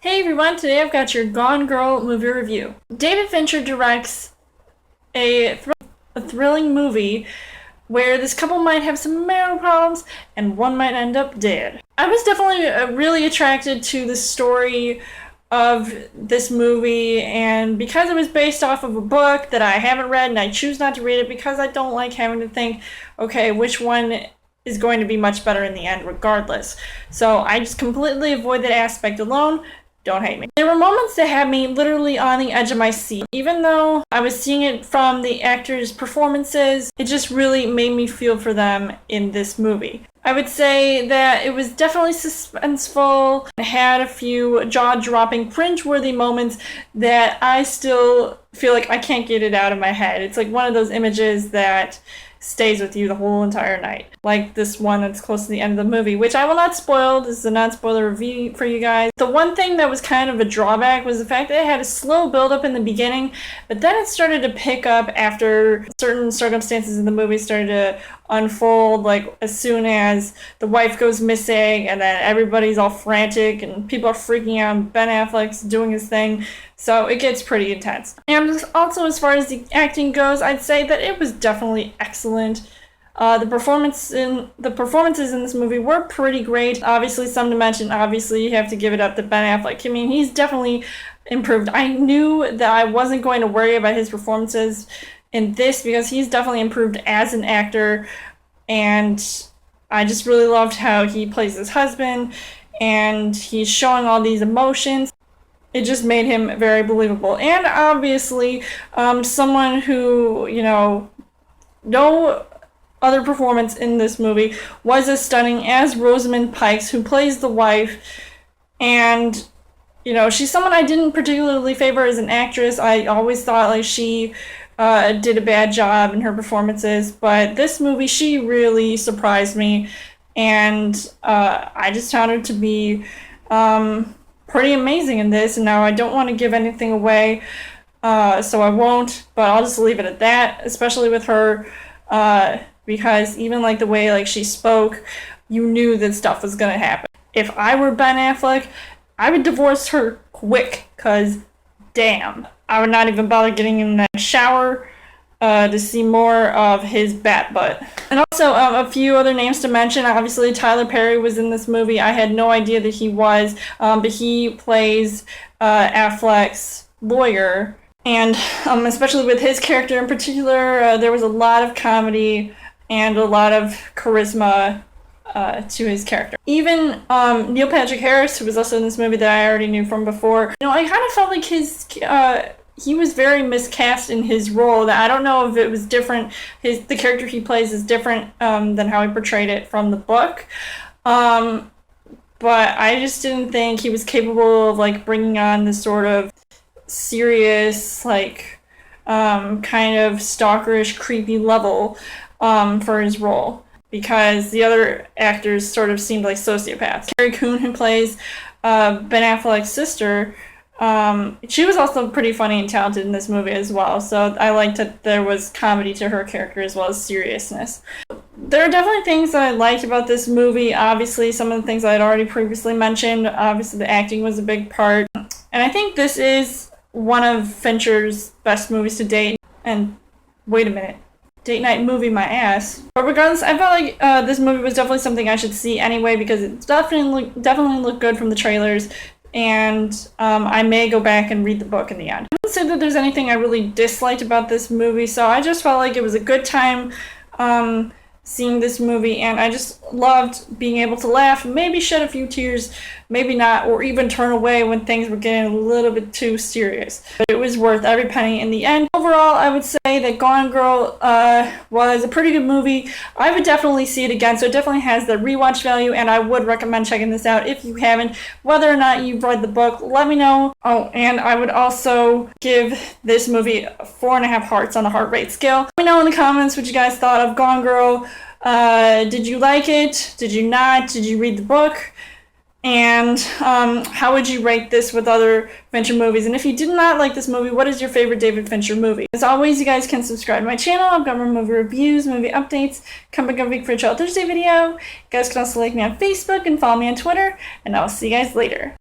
Hey everyone, today I've got your Gone Girl movie review. David Fincher directs a thrilling movie where this couple might have some marital problems and one might end up dead. I was definitely really attracted to the story of this movie, and because it was based off of a book that I haven't read and I choose not to read it because I don't like having to think, okay, which one is going to be much better in the end regardless. So I just completely avoid that aspect alone. Don't hate me. There were moments that had me literally on the edge of my seat. Even though I was seeing it from the actors' performances, it just really made me feel for them in this movie. I would say that it was definitely suspenseful. It had a few jaw-dropping, cringe-worthy moments that I still feel like I can't get it out of my head. It's like one of those images that stays with you the whole entire night. Like this one that's close to the end of the movie, which I will not spoil. This is a non-spoiler review for you guys. The one thing that was kind of a drawback was the fact that it had a slow build-up in the beginning, but then it started to pick up after certain circumstances in the movie started to unfold, like as soon as the wife goes missing and then everybody's all frantic and people are freaking out and Ben Affleck's doing his thing. So it gets pretty intense. And also, as far as the acting goes, I'd say that it was definitely excellent. The performances in this movie were pretty great. Obviously, some to mention. Obviously, you have to give it up to Ben Affleck. I mean, he's definitely improved. I knew that I wasn't going to worry about his performances in this because he's definitely improved as an actor, and I just really loved how he plays his husband, and he's showing all these emotions. It just made him very believable. And obviously, someone who, no other performance in this movie was as stunning as Rosamund Pike, who plays the wife. And, she's someone I didn't particularly favor as an actress. I always thought, like, she did a bad job in her performances. But this movie, she really surprised me. And I just found her to be pretty amazing in this. And now I don't want to give anything away, so I won't, but I'll just leave it at that, especially with her, because even like the way like she spoke, you knew that stuff was gonna happen. If I were Ben Affleck, I would divorce her quick, cause damn, I would not even bother getting in that shower to see more of his bat butt. And also, a few other names to mention. Obviously, Tyler Perry was in this movie. I had no idea that he was, but he plays Affleck's lawyer. And especially with his character in particular, there was a lot of comedy and a lot of charisma to his character. Even Neil Patrick Harris, who was also in this movie that I already knew from before, I kind of felt like he was very miscast in his role. That I don't know if it was different. The character he plays is different than how he portrayed it from the book. But I just didn't think he was capable of like bringing on this sort of serious, like kind of stalkerish, creepy level for his role, because the other actors sort of seemed like sociopaths. Carrie Coon, who plays Ben Affleck's sister, she was also pretty funny and talented in this movie as well, so I liked that there was comedy to her character as well as seriousness. There are definitely things that I liked about this movie. Obviously, some of the things I had already previously mentioned. Obviously, the acting was a big part. And I think this is one of Fincher's best movies to date. And wait a minute. Date night movie my ass. But regardless, I felt like this movie was definitely something I should see anyway, because it definitely looked good from the trailers. And I may go back and read the book in the end. I wouldn't say that there's anything I really disliked about this movie, so I just felt like it was a good time seeing this movie, and I just loved being able to laugh, maybe shed a few tears, maybe not, or even turn away when things were getting a little bit too serious. But it was worth every penny in the end. Overall, I would say that Gone Girl was a pretty good movie. I would definitely see it again, so it definitely has the rewatch value, and I would recommend checking this out if you haven't. Whether or not you've read the book, let me know. Oh, and I would also give this movie 4.5 hearts on the heart rate scale. Let me know in the comments what you guys thought of Gone Girl. Did you like it? Did you not? Did you read the book? And how would you rate this with other Fincher movies? And if you did not like this movie, what is your favorite David Fincher movie? As always, you guys can subscribe to my channel. I've got more movie reviews, movie updates. Come back every week for a Chill Thursday video. You guys can also like me on Facebook and follow me on Twitter. And I will see you guys later.